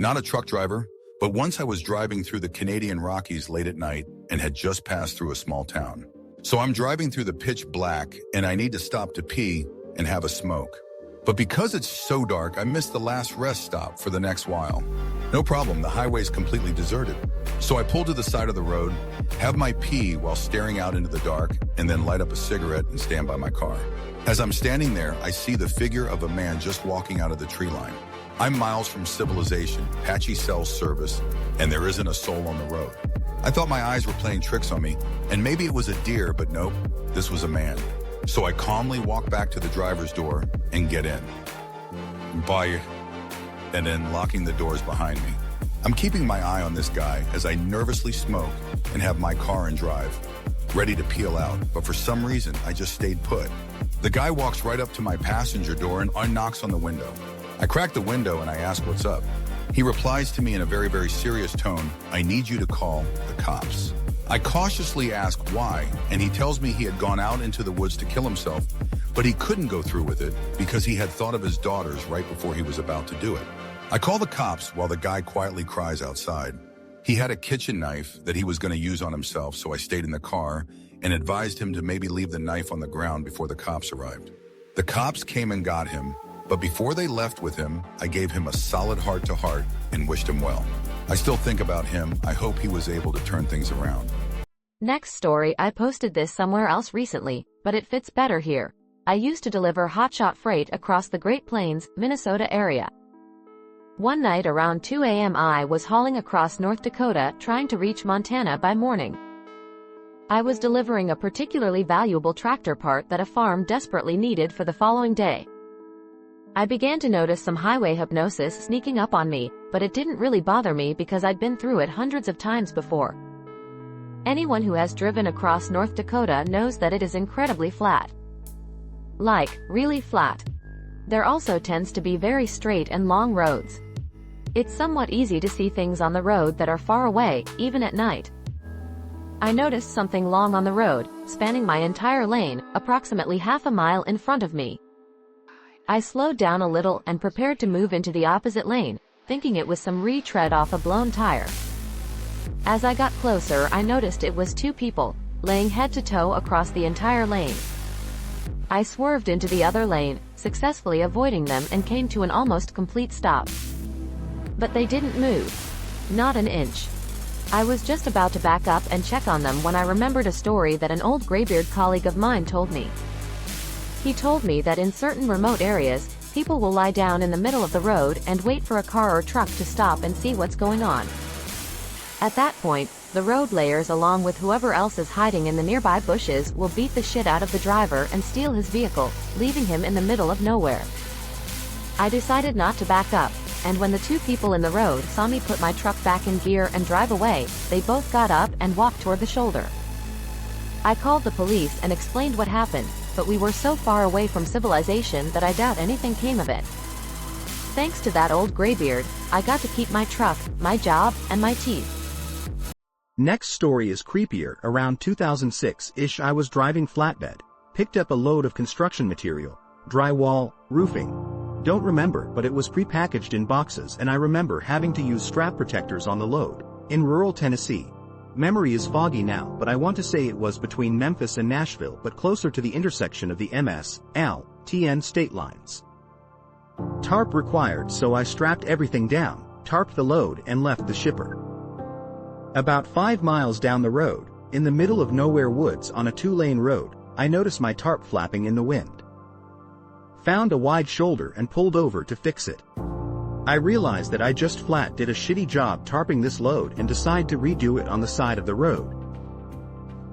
Not a truck driver, but once I was driving through the Canadian Rockies late at night and had just passed through a small town. So I'm driving through the pitch black and I need to stop to pee and have a smoke. But because it's so dark, I missed the last rest stop for the next while. No problem, the highway's completely deserted. So I pull to the side of the road, have my pee while staring out into the dark, and then light up a cigarette and stand by my car. As I'm standing there, I see the figure of a man just walking out of the tree line. I'm miles from civilization, patchy cell service, and there isn't a soul on the road. I thought my eyes were playing tricks on me, and maybe it was a deer, but nope, this was a man. So I calmly walk back to the driver's door and get in. Bye. And then locking the doors behind me. I'm keeping my eye on this guy as I nervously smoke and have my car and drive, ready to peel out, but for some reason, I just stayed put. The guy walks right up to my passenger door and knocks on the window. I crack the window and I ask what's up. He replies to me in a very, very serious tone, "I need you to call the cops." I cautiously ask why, and he tells me he had gone out into the woods to kill himself, but he couldn't go through with it because he had thought of his daughters right before he was about to do it. I call the cops while the guy quietly cries outside. He had a kitchen knife that he was going to use on himself, so I stayed in the car and advised him to maybe leave the knife on the ground before the cops arrived. The cops came and got him, but before they left with him, I gave him a solid heart-to-heart and wished him well. I still think about him. I hope he was able to turn things around. Next story, I posted this somewhere else recently, but it fits better here. I used to deliver hotshot freight across the Great Plains, Minnesota area. One night around 2 a.m. I was hauling across North Dakota trying to reach Montana by morning. I was delivering a particularly valuable tractor part that a farm desperately needed for the following day. I began to notice some highway hypnosis sneaking up on me, but it didn't really bother me because I'd been through it hundreds of times before. Anyone who has driven across North Dakota knows that it is incredibly flat. Like, really flat. There also tends to be very straight and long roads. It's somewhat easy to see things on the road that are far away, even at night. I noticed something long on the road, spanning my entire lane, approximately half a mile in front of me. I slowed down a little and prepared to move into the opposite lane, thinking it was some retread off a blown tire. As I got closer, I noticed it was two people, laying head to toe across the entire lane. I swerved into the other lane, successfully avoiding them, and came to an almost complete stop. But they didn't move. Not an inch. I was just about to back up and check on them when I remembered a story that an old graybeard colleague of mine told me. He told me that in certain remote areas, people will lie down in the middle of the road and wait for a car or truck to stop and see what's going on. At that point, the road layers along with whoever else is hiding in the nearby bushes will beat the shit out of the driver and steal his vehicle, leaving him in the middle of nowhere. I decided not to back up, and when the two people in the road saw me put my truck back in gear and drive away, they both got up and walked toward the shoulder. I called the police and explained what happened, but we were so far away from civilization that I doubt anything came of it. Thanks to that old graybeard, I got to keep my truck, my job, and my teeth. Next story is creepier. Around 2006-ish, I was driving flatbed, picked up a load of construction material, drywall, roofing. Don't remember, but it was prepackaged in boxes and I remember having to use strap protectors on the load, in rural Tennessee. Memory is foggy now, but I want to say it was between Memphis and Nashville, but closer to the intersection of the MS-L-TN state lines. Tarp required, so I strapped everything down, tarped the load and left the shipper. About 5 miles down the road, in the middle of nowhere woods on a 2-lane road, I noticed my tarp flapping in the wind. Found a wide shoulder and pulled over to fix it. I realized that I just flat did a shitty job tarping this load and decided to redo it on the side of the road.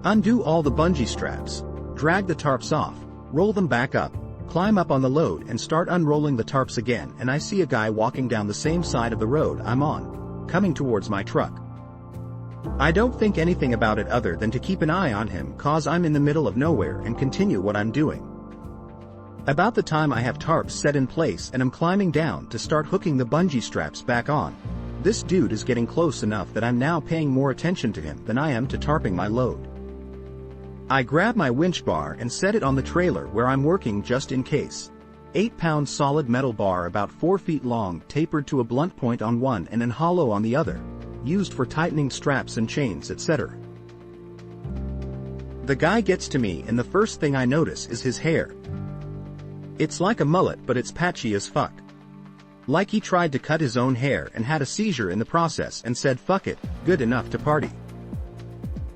Undo all the bungee straps, drag the tarps off, roll them back up, climb up on the load and start unrolling the tarps again, and I see a guy walking down the same side of the road I'm on, coming towards my truck. I don't think anything about it other than to keep an eye on him cause I'm in the middle of nowhere and continue what I'm doing. About the time I have tarps set in place and I'm climbing down to start hooking the bungee straps back on, this dude is getting close enough that I'm now paying more attention to him than I am to tarping my load. I grab my winch bar and set it on the trailer where I'm working just in case. 8-pound solid metal bar about 4 feet long tapered to a blunt point on one and hollow on the other, used for tightening straps and chains, etc. The guy gets to me and the first thing I notice is his hair. It's like a mullet but it's patchy as fuck. Like he tried to cut his own hair and had a seizure in the process and said fuck it, good enough to party.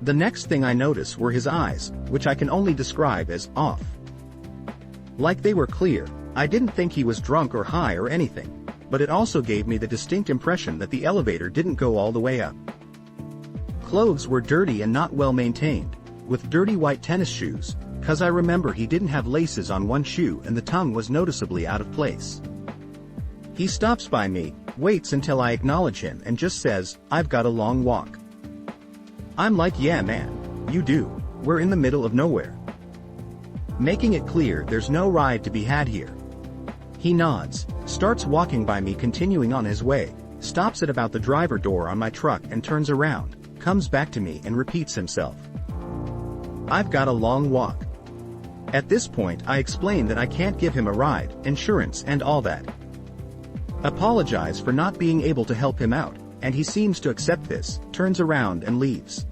The next thing I notice were his eyes, which I can only describe as off. Like they were clear. I didn't think he was drunk or high or anything, but it also gave me the distinct impression that the elevator didn't go all the way up. Clothes were dirty and not well maintained, with dirty white tennis shoes, cause I remember he didn't have laces on one shoe and the tongue was noticeably out of place. He stops by me, waits until I acknowledge him and just says, "I've got a long walk." I'm like, "Yeah man, you do, we're in the middle of nowhere." Making it clear there's no ride to be had here. He nods, starts walking by me, continuing on his way, stops at about the driver door on my truck and turns around, comes back to me and repeats himself. "I've got a long walk." At this point I explain that I can't give him a ride, insurance and all that. Apologize for not being able to help him out, and he seems to accept this, turns around and leaves.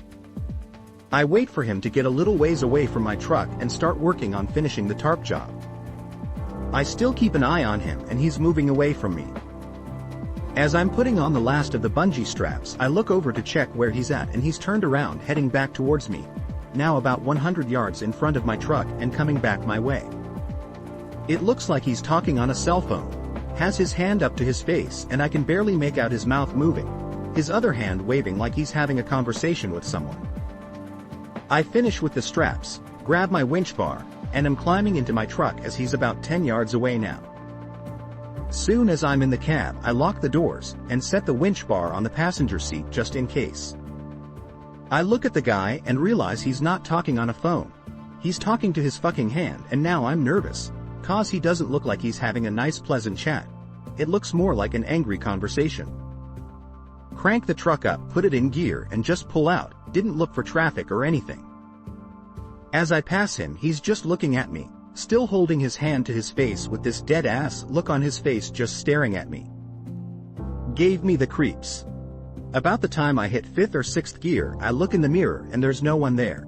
I wait for him to get a little ways away from my truck and start working on finishing the tarp job. I still keep an eye on him and he's moving away from me. As I'm putting on the last of the bungee straps, I look over to check where he's at and he's turned around heading back towards me, now about 100 yards in front of my truck and coming back my way. It looks like he's talking on a cell phone, has his hand up to his face and I can barely make out his mouth moving, his other hand waving like he's having a conversation with someone. I finish with the straps, grab my winch bar, and am climbing into my truck as he's about 10 yards away now. Soon as I'm in the cab, I lock the doors and set the winch bar on the passenger seat just in case. I look at the guy and realize he's not talking on a phone. He's talking to his fucking hand and now I'm nervous, cause he doesn't look like he's having a nice pleasant chat. It looks more like an angry conversation. Crank the truck up, put it in gear and just pull out, didn't look for traffic or anything. As I pass him he's just looking at me, still holding his hand to his face with this dead-ass look on his face just staring at me. Gave me the creeps. About the time I hit 5th or 6th gear I look in the mirror and there's no one there.